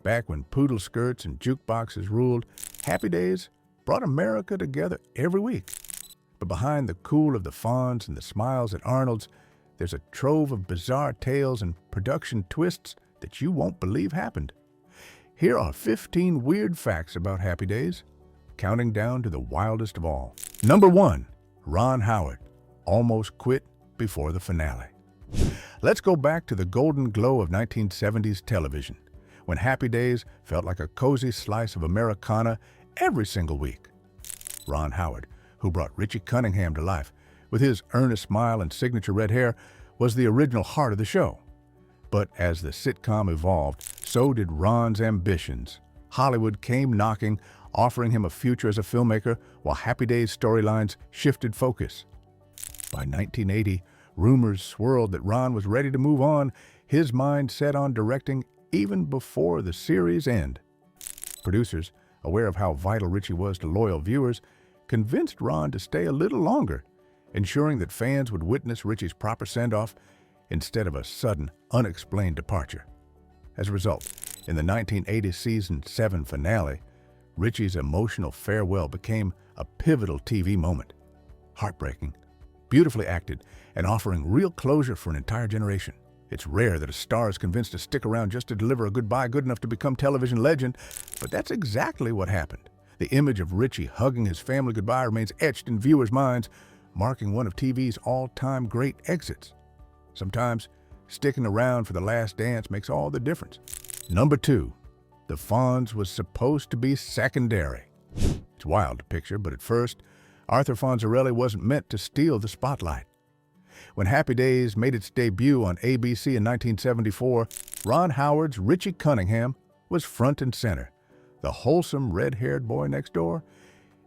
Back when poodle skirts and jukeboxes ruled, Happy Days brought America together every week. But behind the cool of the Fonz and the smiles at Arnold's, there's a trove of bizarre tales and production twists that you won't believe happened. Here are 15 weird facts about Happy Days, counting down to the wildest of all. Number 1. Ron Howard almost quit before the finale. Let's go back to the golden glow of 1970s television, when Happy Days felt like a cozy slice of Americana every single week. Ron Howard, who brought Richie Cunningham to life with his earnest smile and signature red hair, was the original heart of the show. But as the sitcom evolved, so did Ron's ambitions. Hollywood came knocking, offering him a future as a filmmaker, while Happy Days storylines shifted focus. By 1980, rumors swirled that Ron was ready to move on, his mind set on directing even before the series' end. Producers, aware of how vital Richie was to loyal viewers, convinced Ron to stay a little longer, ensuring that fans would witness Richie's proper send-off instead of a sudden, unexplained departure. As a result, in the 1980 season 7 finale, Richie's emotional farewell became a pivotal TV moment. Heartbreaking, beautifully acted, and offering real closure for an entire generation. It's rare that a star is convinced to stick around just to deliver a goodbye good enough to become television legend, but that's exactly what happened. The image of Richie hugging his family goodbye remains etched in viewers' minds, marking one of TV's all-time great exits. Sometimes, sticking around for the last dance makes all the difference. Number 2. The Fonz was supposed to be secondary. It's wild to picture, but at first, Arthur Fonzarelli wasn't meant to steal the spotlight. When Happy Days made its debut on ABC in 1974, Ron Howard's Richie Cunningham was front and center, the wholesome red-haired boy next door.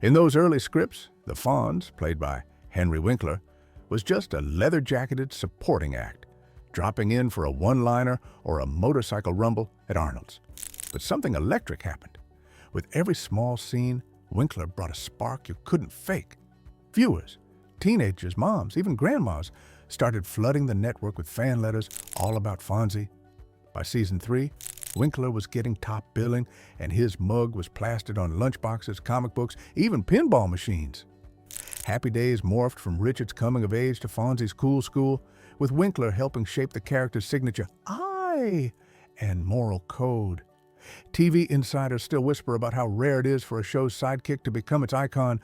In those early scripts, the Fonz, played by Henry Winkler, was just a leather-jacketed supporting act, dropping in for a one-liner or a motorcycle rumble at Arnold's. But something electric happened. With every small scene, Winkler brought a spark you couldn't fake. Viewers, teenagers, moms, even grandmas started flooding the network with fan letters all about Fonzie. By season 3, Winkler was getting top billing, and his mug was plastered on lunchboxes, comic books, even pinball machines. Happy Days morphed from Richard's coming of age to Fonzie's cool school, with Winkler helping shape the character's signature "I" and moral code. TV insiders still whisper about how rare it is for a show's sidekick to become its icon,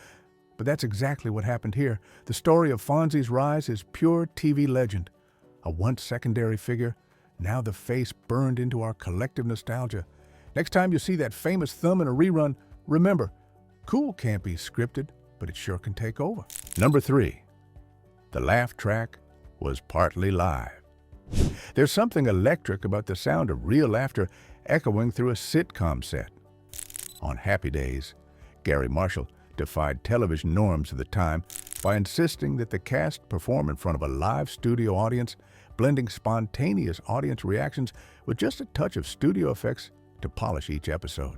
but that's exactly what happened here. The story of Fonzie's rise is pure TV legend. A once secondary figure, now the face burned into our collective nostalgia. Next time you see that famous thumb in a rerun, remember, cool can't be scripted, but it sure can take over. Number 3. The laugh track was partly live. There's something electric about the sound of real laughter echoing through a sitcom set. On Happy Days, Gary Marshall defied television norms of the time by insisting that the cast perform in front of a live studio audience, blending spontaneous audience reactions with just a touch of studio effects to polish each episode.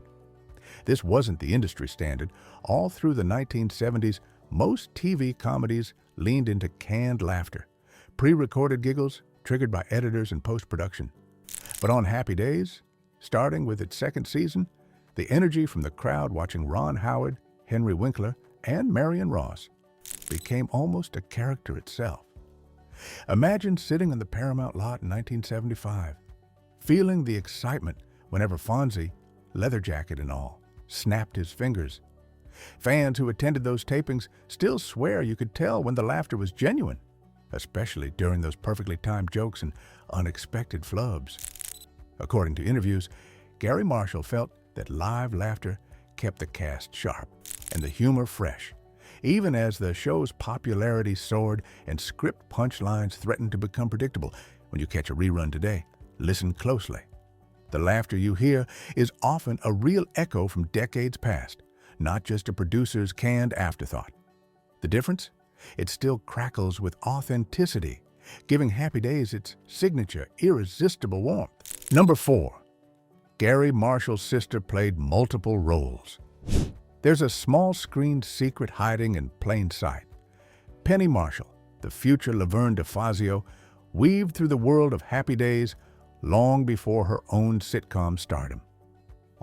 This wasn't the industry standard. All through the 1970s, most TV comedies leaned into canned laughter, pre-recorded giggles triggered by editors and post-production. But on Happy Days, starting with its second season, the energy from the crowd watching Ron Howard, Henry Winkler, and Marion Ross became almost a character itself. Imagine sitting in the Paramount lot in 1975, feeling the excitement whenever Fonzie, leather jacket and all, snapped his fingers. Fans who attended those tapings still swear you could tell when the laughter was genuine, especially during those perfectly timed jokes and unexpected flubs. According to interviews, Gary Marshall felt that live laughter kept the cast sharp and the humor fresh, even as the show's popularity soared and script punchlines threatened to become predictable. When you catch a rerun today, listen closely. The laughter you hear is often a real echo from decades past, not just a producer's canned afterthought. The difference? It still crackles with authenticity, giving Happy Days its signature, irresistible warmth. Number 4. Gary Marshall's sister played multiple roles. There's a small screen secret hiding in plain sight. Penny Marshall, the future Laverne DeFazio, weaved through the world of Happy Days long before her own sitcom stardom.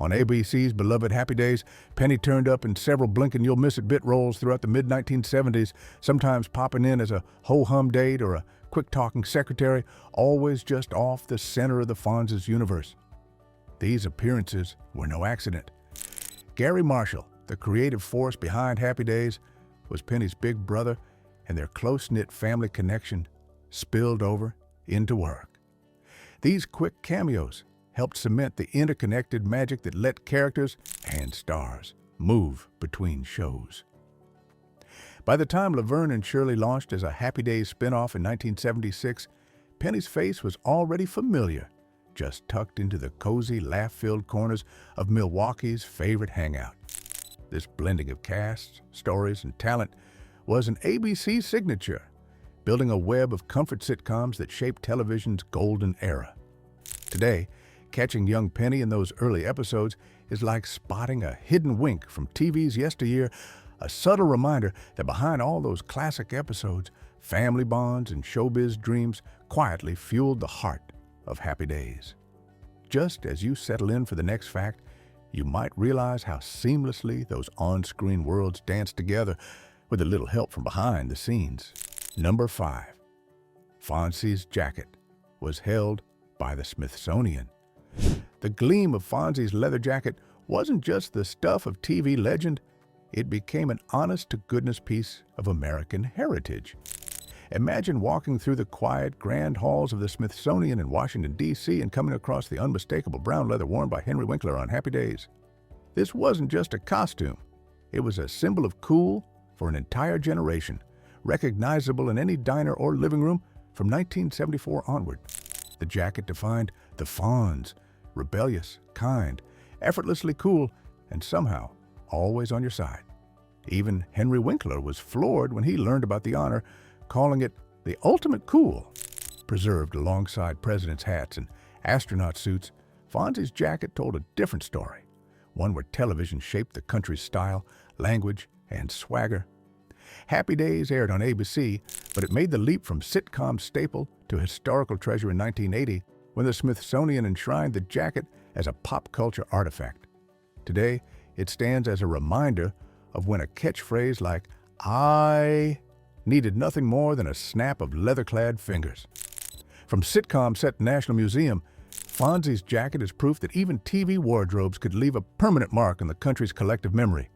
On ABC's beloved Happy Days, Penny turned up in several blink-and-you'll-miss-it bit roles throughout the mid-1970s, sometimes popping in as a ho-hum date or a quick-talking secretary, always just off the center of the Fonz's universe. These appearances were no accident. Gary Marshall, the creative force behind Happy Days, was Penny's big brother, and their close-knit family connection spilled over into work. These quick cameos helped cement the interconnected magic that let characters and stars move between shows. By the time Laverne and Shirley launched as a Happy Days spinoff in 1976, Penny's face was already familiar, just tucked into the cozy, laugh-filled corners of Milwaukee's favorite hangout. This blending of casts, stories, and talent was an ABC signature, building a web of comfort sitcoms that shaped television's golden era. Today, catching young Penny in those early episodes is like spotting a hidden wink from TV's yesteryear, a subtle reminder that behind all those classic episodes, family bonds and showbiz dreams quietly fueled the heart of Happy Days. Just as you settle in for the next fact, you might realize how seamlessly those on-screen worlds dance together with a little help from behind the scenes. Number 5. Fonzie's jacket was held by the Smithsonian. The gleam of Fonzie's leather jacket wasn't just the stuff of TV legend, it became an honest-to-goodness piece of American heritage. Imagine walking through the quiet, grand halls of the Smithsonian in Washington, D.C. and coming across the unmistakable brown leather worn by Henry Winkler on Happy Days. This wasn't just a costume. It was a symbol of cool for an entire generation, recognizable in any diner or living room from 1974 onward. The jacket defined the Fonz, rebellious, kind, effortlessly cool, and somehow always on your side. Even Henry Winkler was floored when he learned about the honor, calling it the ultimate cool. Preserved alongside presidents' hats and astronaut suits, Fonzie's jacket told a different story, one where television shaped the country's style, language, and swagger. Happy Days aired on ABC, but it made the leap from sitcom staple to historical treasure in 1980 when the Smithsonian enshrined the jacket as a pop culture artifact. Today, it stands as a reminder of when a catchphrase like, "I," needed nothing more than a snap of leather-clad fingers. From sitcom set to National Museum, Fonzie's jacket is proof that even TV wardrobes could leave a permanent mark in the country's collective memory.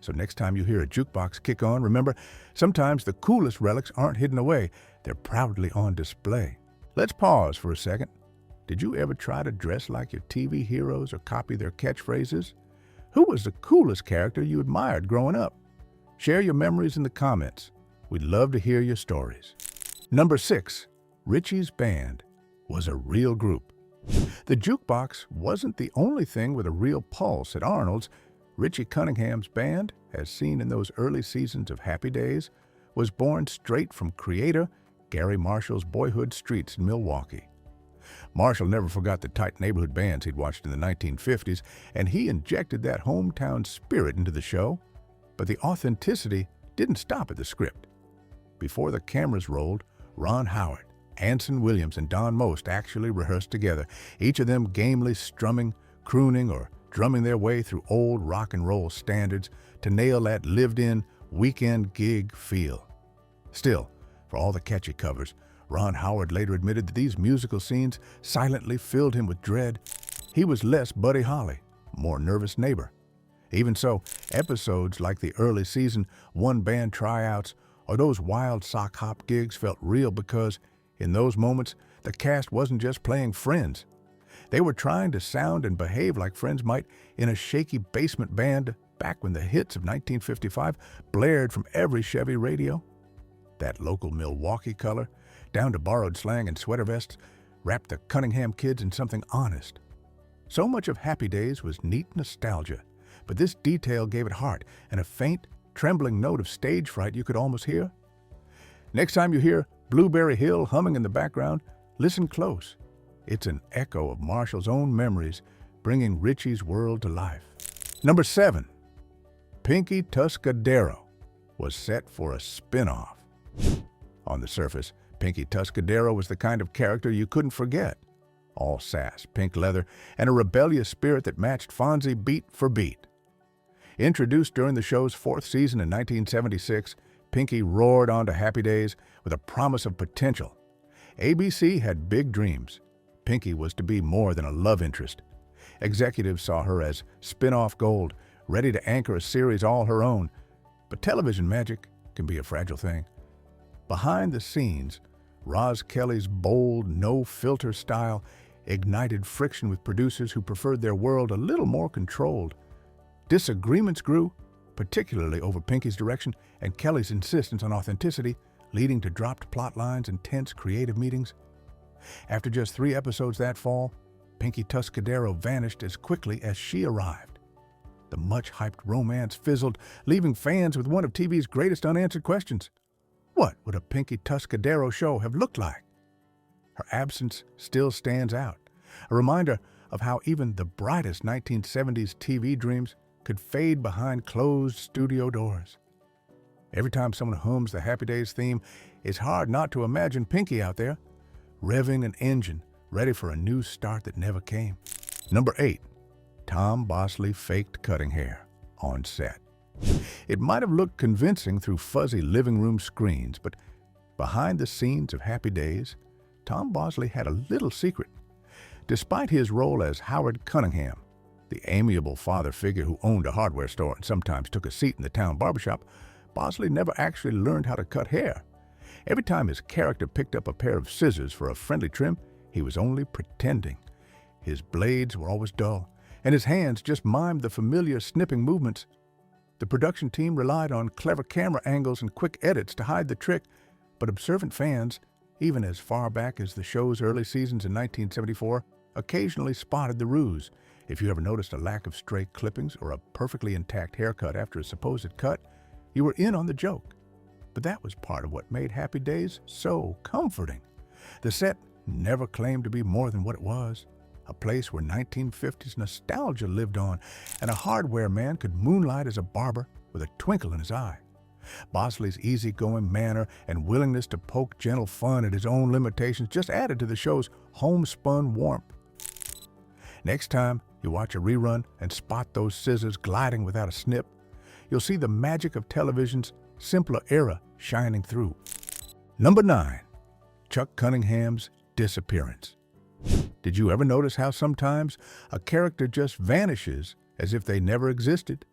So next time you hear a jukebox kick on, remember, sometimes the coolest relics aren't hidden away, they're proudly on display. Let's pause for a second. Did you ever try to dress like your TV heroes or copy their catchphrases? Who was the coolest character you admired growing up? Share your memories in the comments. We'd love to hear your stories. Number 6. Richie's band was a real group. The jukebox wasn't the only thing with a real pulse at Arnold's. Richie Cunningham's band, as seen in those early seasons of Happy Days, was born straight from creator Gary Marshall's boyhood streets in Milwaukee. Marshall never forgot the tight neighborhood bands he'd watched in the 1950s, and he injected that hometown spirit into the show. But the authenticity didn't stop at the script. Before the cameras rolled, Ron Howard, Anson Williams, and Don Most actually rehearsed together, each of them gamely strumming, crooning, or drumming their way through old rock and roll standards to nail that lived-in, weekend gig feel. Still, for all the catchy covers, Ron Howard later admitted that these musical scenes silently filled him with dread. He was less Buddy Holly, more nervous neighbor. Even so, episodes like the early season one-band tryouts or those wild sock hop gigs felt real because, in those moments, the cast wasn't just playing friends. They were trying to sound and behave like friends might in a shaky basement band back when the hits of 1955 blared from every Chevy radio. That local Milwaukee color, down to borrowed slang and sweater vests, wrapped the Cunningham kids in something honest. So much of Happy Days was neat nostalgia, but this detail gave it heart and a faint, trembling note of stage fright you could almost hear. Next time you hear Blueberry Hill humming in the background, listen close. It's an echo of Marshall's own memories, bringing Richie's world to life. Number 7. Pinky Tuscadero was set for a spin-off. On the surface, Pinky Tuscadero was the kind of character you couldn't forget. all sass, pink leather, and a rebellious spirit that matched Fonzie beat for beat. Introduced during the show's fourth season in 1976, Pinky roared onto Happy Days with a promise of potential. ABC had big dreams. Pinky was to be more than a love interest. Executives saw her as spin-off gold, ready to anchor a series all her own. But television magic can be a fragile thing. Behind the scenes, Roz Kelly's bold, no-filter style ignited friction with producers who preferred their world a little more controlled. Disagreements grew, particularly over Pinky's direction and Kelly's insistence on authenticity, leading to dropped plot lines and tense creative meetings. After just 3 episodes that fall, Pinky Tuscadero vanished as quickly as she arrived. The much-hyped romance fizzled, leaving fans with one of TV's greatest unanswered questions. What would a Pinky Tuscadero show have looked like? Her absence still stands out, a reminder of how even the brightest 1970s TV dreams could fade behind closed studio doors. Every time someone hums the Happy Days theme, it's hard not to imagine Pinky out there, revving an engine, ready for a new start that never came. Number 8. Tom Bosley faked cutting hair on set. It might have looked convincing through fuzzy living room screens, but behind the scenes of Happy Days, Tom Bosley had a little secret. Despite his role as Howard Cunningham, the amiable father figure who owned a hardware store and sometimes took a seat in the town barbershop, Bosley never actually learned how to cut hair. Every time his character picked up a pair of scissors for a friendly trim, he was only pretending. His blades were always dull, and his hands just mimed the familiar snipping movements. The production team relied on clever camera angles and quick edits to hide the trick, but observant fans, even as far back as the show's early seasons in 1974, occasionally spotted the ruse. If you ever noticed a lack of stray clippings or a perfectly intact haircut after a supposed cut, you were in on the joke. But that was part of what made Happy Days so comforting. The set never claimed to be more than what it was, a place where 1950s nostalgia lived on, and a hardware man could moonlight as a barber with a twinkle in his eye. Bosley's easygoing manner and willingness to poke gentle fun at his own limitations just added to the show's homespun warmth. Next time you watch a rerun and spot those scissors gliding without a snip, you'll see the magic of television's simpler era shining through. Number 9. Chuck Cunningham's disappearance. Did you ever notice how sometimes a character just vanishes as if they never existed?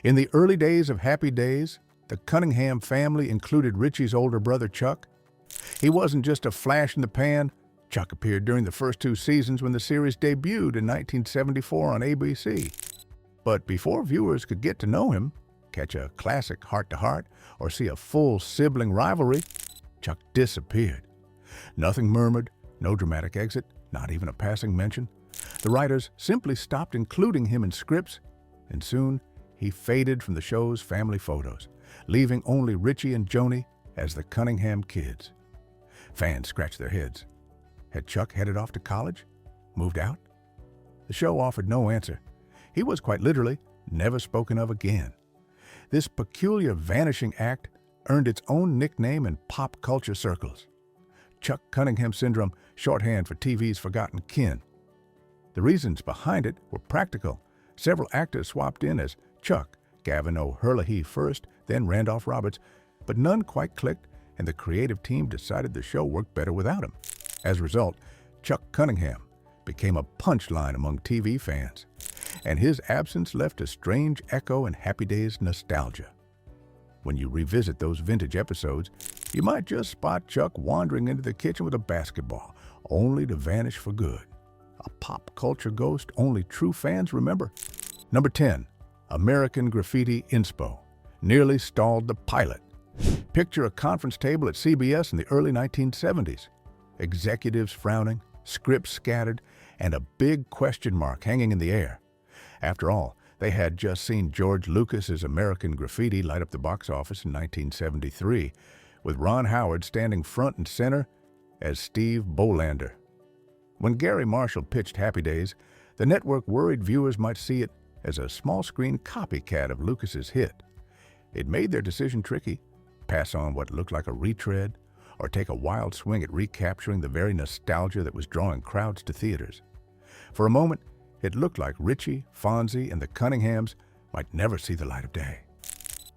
In the early days of Happy Days, the Cunningham family included Richie's older brother Chuck. He wasn't just a flash in the pan. Chuck appeared during the first 2 seasons when the series debuted in 1974 on ABC. But before viewers could get to know him, catch a classic heart-to-heart, or see a full sibling rivalry, Chuck disappeared. Nothing murmured, no dramatic exit, not even a passing mention. The writers simply stopped including him in scripts, and soon he faded from the show's family photos, leaving only Richie and Joni as the Cunningham kids. Fans scratched their heads. Had Chuck headed off to college? Moved out? The show offered no answer. He was quite literally never spoken of again. This peculiar vanishing act earned its own nickname in pop culture circles. Chuck Cunningham syndrome, shorthand for TV's forgotten kin. The reasons behind it were practical. Several actors swapped in as Chuck, Gavin O'Herlihy first, then Randolph Roberts, but none quite clicked, and the creative team decided the show worked better without him. As a result, Chuck Cunningham became a punchline among TV fans, and his absence left a strange echo in Happy Days nostalgia. When you revisit those vintage episodes, you might just spot Chuck wandering into the kitchen with a basketball, only to vanish for good. A pop culture ghost only true fans remember. Number 10. American Graffiti inspo nearly stalled the pilot. Picture a conference table at CBS in the early 1970s. Executives frowning, scripts scattered, and a big question mark hanging in the air. After all, they had just seen George Lucas's American Graffiti light up the box office in 1973, with Ron Howard standing front and center as Steve Bolander. When Gary Marshall pitched Happy Days, the network worried viewers might see it as a small-screen copycat of Lucas's hit. It made their decision tricky: pass on what looked like a retread, or take a wild swing at recapturing the very nostalgia that was drawing crowds to theaters. For a moment, it looked like Richie, Fonzie, and the Cunninghams might never see the light of day.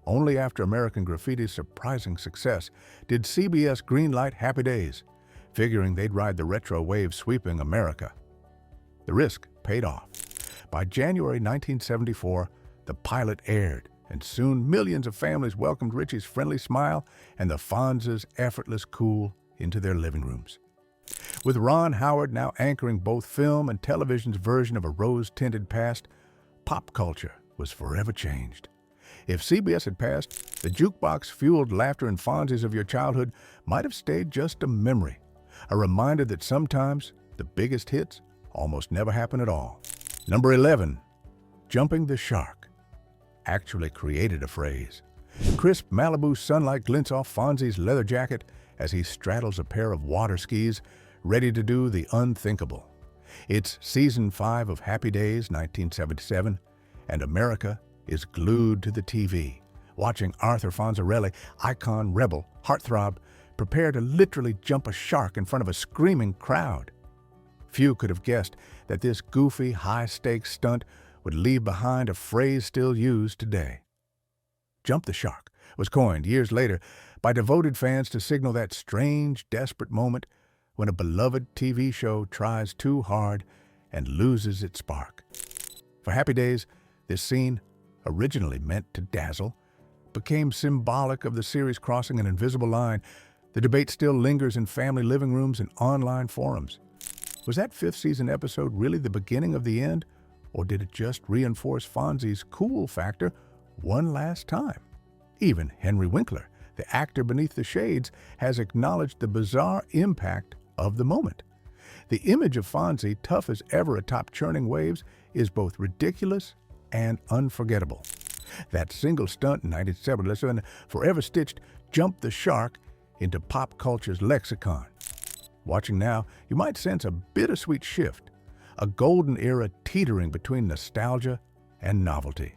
Only after American Graffiti's surprising success did CBS greenlight Happy Days, figuring they'd ride the retro wave sweeping America. The risk paid off. By January 1974, the pilot aired, and soon millions of families welcomed Richie's friendly smile and the Fonz's effortless cool into their living rooms. With Ron Howard now anchoring both film and television's version of a rose-tinted past, pop culture was forever changed. If CBS had passed, the jukebox-fueled laughter and Fonzies of your childhood might have stayed just a memory, a reminder that sometimes the biggest hits almost never happen at all. Number 11, jumping the shark, actually created a phrase. Crisp Malibu sunlight glints off Fonzie's leather jacket as he straddles a pair of water skis, ready to do the unthinkable. It's Season 5 of Happy Days, 1977, and America is glued to the TV, watching Arthur Fonzarelli, icon, rebel, heartthrob, prepare to literally jump a shark in front of a screaming crowd. Few could have guessed that this goofy, high-stakes stunt would leave behind a phrase still used today. Jump the shark was coined years later by devoted fans to signal that strange, desperate moment when a beloved TV show tries too hard and loses its spark. For Happy Days, this scene, originally meant to dazzle, became symbolic of the series crossing an invisible line. The debate still lingers in family living rooms and online forums. Was that fifth season episode really the beginning of the end, or did it just reinforce Fonzie's cool factor one last time? Even Henry Winkler, the actor beneath the shades, has acknowledged the bizarre impact of the moment. The image of Fonzie, tough as ever atop churning waves, is both ridiculous and unforgettable. That single stunt in 1977 forever stitched Jump the Shark into pop culture's lexicon. Watching now, you might sense a bittersweet shift, a golden era teetering between nostalgia and novelty.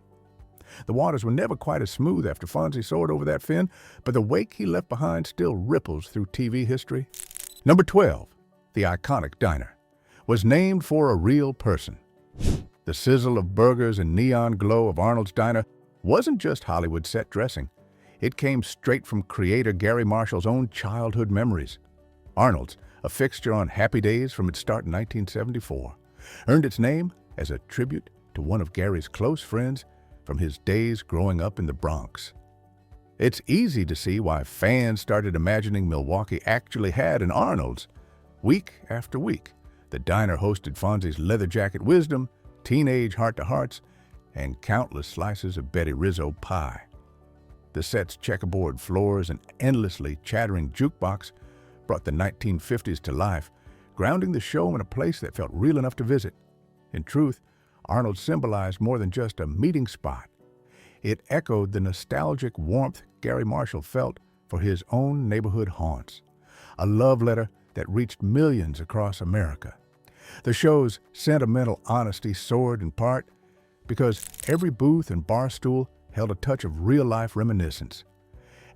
The waters were never quite as smooth after Fonzie soared over that fin, but the wake he left behind still ripples through TV history. Number 12, the iconic diner, was named for a real person. The sizzle of burgers and neon glow of Arnold's diner wasn't just Hollywood set dressing. It came straight from creator Gary Marshall's own childhood memories. Arnold's, a fixture on Happy Days from its start in 1974, earned its name as a tribute to one of Gary's close friends from his days growing up in the Bronx. It's easy to see why fans started imagining Milwaukee actually had an Arnold's. Week after week, the diner hosted Fonzie's leather jacket wisdom, teenage heart-to-hearts, and countless slices of Betty Rizzo pie. The set's checkerboard floors and endlessly chattering jukebox brought the 1950s to life, grounding the show in a place that felt real enough to visit. In truth, Arnold symbolized more than just a meeting spot. It echoed the nostalgic warmth Gary Marshall felt for his own neighborhood haunts, a love letter that reached millions across America. The show's sentimental honesty soared in part because every booth and bar stool held a touch of real-life reminiscence.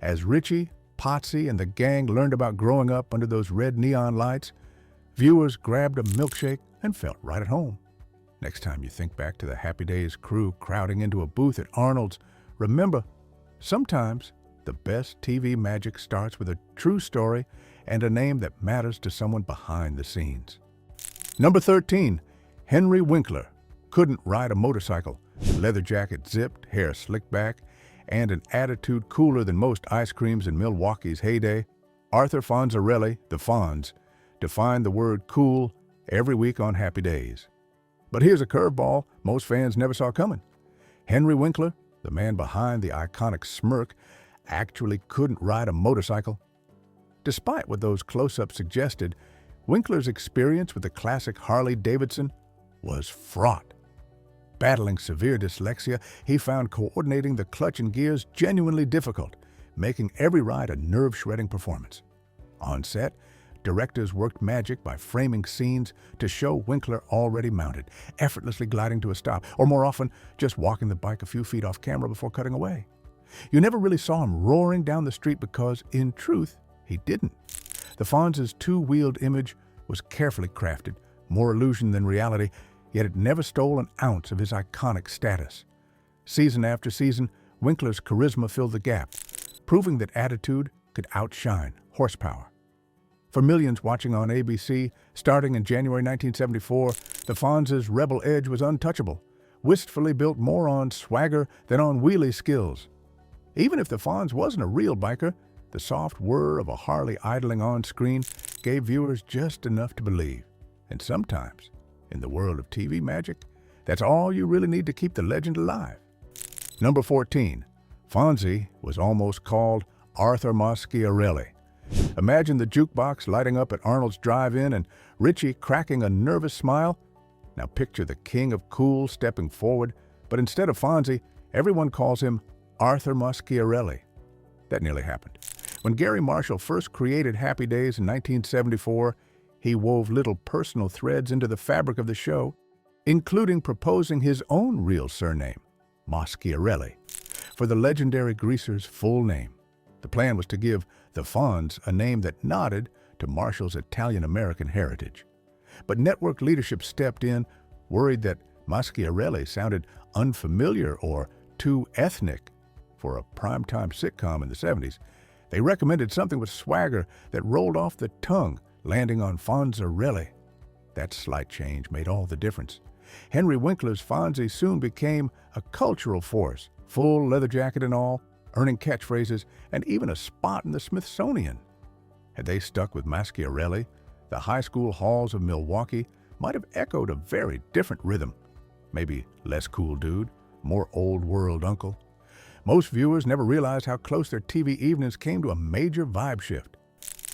As Richie, Potsy, and the gang learned about growing up under those red neon lights, viewers grabbed a milkshake and felt right at home. Next time you think back to the Happy Days crew crowding into a booth at Arnold's, remember, sometimes the best TV magic starts with a true story and a name that matters to someone behind the scenes. Number 13, Henry Winkler couldn't ride a motorcycle, leather jacket zipped, hair slicked back, and an attitude cooler than most ice creams in Milwaukee's heyday. Arthur Fonzarelli, the Fonz, defined the word cool every week on Happy Days. But here's a curveball most fans never saw coming. Henry Winkler, the man behind the iconic smirk, actually couldn't ride a motorcycle. Despite what those close-ups suggested, Winkler's experience with the classic Harley-Davidson was fraught. Battling severe dyslexia, he found coordinating the clutch and gears genuinely difficult, making every ride a nerve-shredding performance. On set, directors worked magic by framing scenes to show Winkler already mounted, effortlessly gliding to a stop, or more often, just walking the bike a few feet off camera before cutting away. You never really saw him roaring down the street because, in truth, he didn't. The Fonz's two-wheeled image was carefully crafted, more illusion than reality, yet it never stole an ounce of his iconic status. Season after season, Winkler's charisma filled the gap, proving that attitude could outshine horsepower. For millions watching on ABC, starting in January 1974, the Fonz's rebel edge was untouchable, wistfully built more on swagger than on wheelie skills. Even if the Fonz wasn't a real biker, the soft whir of a Harley idling on screen gave viewers just enough to believe. And sometimes, in the world of TV magic, that's all you really need to keep the legend alive. Number 14. Fonzie was almost called Arthur Maschiarelli. Imagine the jukebox lighting up at Arnold's drive-in and Richie cracking a nervous smile. Now picture the king of cool stepping forward, but instead of Fonzie, everyone calls him Arthur Maschiarelli. That nearly happened. When Gary Marshall first created Happy Days in 1974, he wove little personal threads into the fabric of the show, including proposing his own real surname, Maschiarelli, for the legendary greaser's full name. The plan was to give the Fonz a name that nodded to Marshall's Italian-American heritage. But network leadership stepped in, worried that Maschiarelli sounded unfamiliar or too ethnic for a primetime sitcom in the 70s. They recommended something with swagger that rolled off the tongue, landing on Fonzarelli. That slight change made all the difference. Henry Winkler's Fonzie soon became a cultural force, full leather jacket and all, earning catchphrases and even a spot in the Smithsonian. Had they stuck with Maschiarelli, the high school halls of Milwaukee might have echoed a very different rhythm. Maybe less cool dude, more old world uncle. Most viewers never realized how close their TV evenings came to a major vibe shift.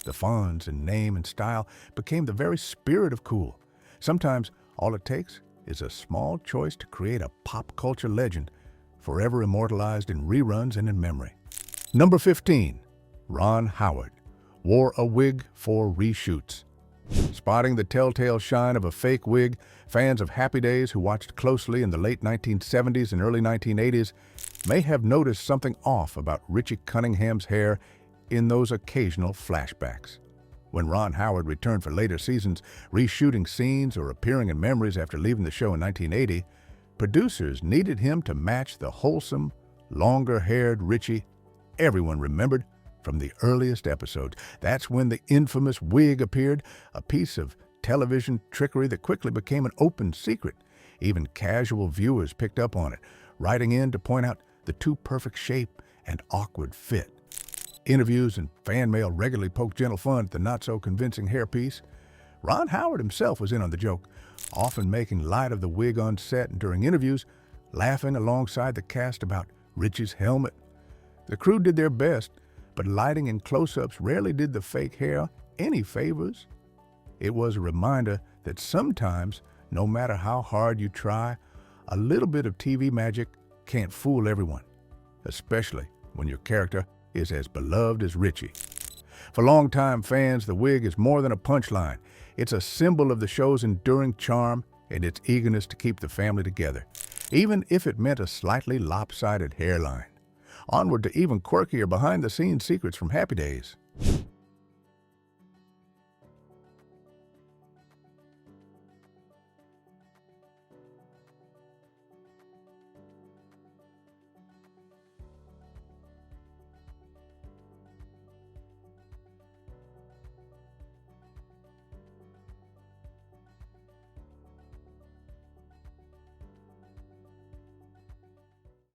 The Fonz in name and style became the very spirit of cool. Sometimes all it takes is a small choice to create a pop culture legend, forever immortalized in reruns and in memory. Number 15. Ron Howard wore a wig for reshoots. Spotting the telltale shine of a fake wig, fans of Happy Days who watched closely in the late 1970s and early 1980s may have noticed something off about Richie Cunningham's hair in those occasional flashbacks. When Ron Howard returned for later seasons, reshooting scenes or appearing in memories after leaving the show in 1980, producers needed him to match the wholesome, longer-haired Richie everyone remembered from the earliest episodes. That's when the infamous wig appeared, a piece of television trickery that quickly became an open secret. Even casual viewers picked up on it, writing in to point out the too-perfect shape and awkward fit. Interviews and fan mail regularly poked gentle fun at the not-so-convincing hairpiece. Ron Howard himself was in on the joke, often making light of the wig on set and during interviews, laughing alongside the cast about Richie's helmet. The crew did their best, but lighting and close-ups rarely did the fake hair any favors. It was a reminder that sometimes, no matter how hard you try, a little bit of TV magic can't fool everyone, especially when your character is as beloved as Richie. For longtime fans, the wig is more than a punchline. It's a symbol of the show's enduring charm and its eagerness to keep the family together, even if it meant a slightly lopsided hairline. Onward to even quirkier behind-the-scenes secrets from Happy Days.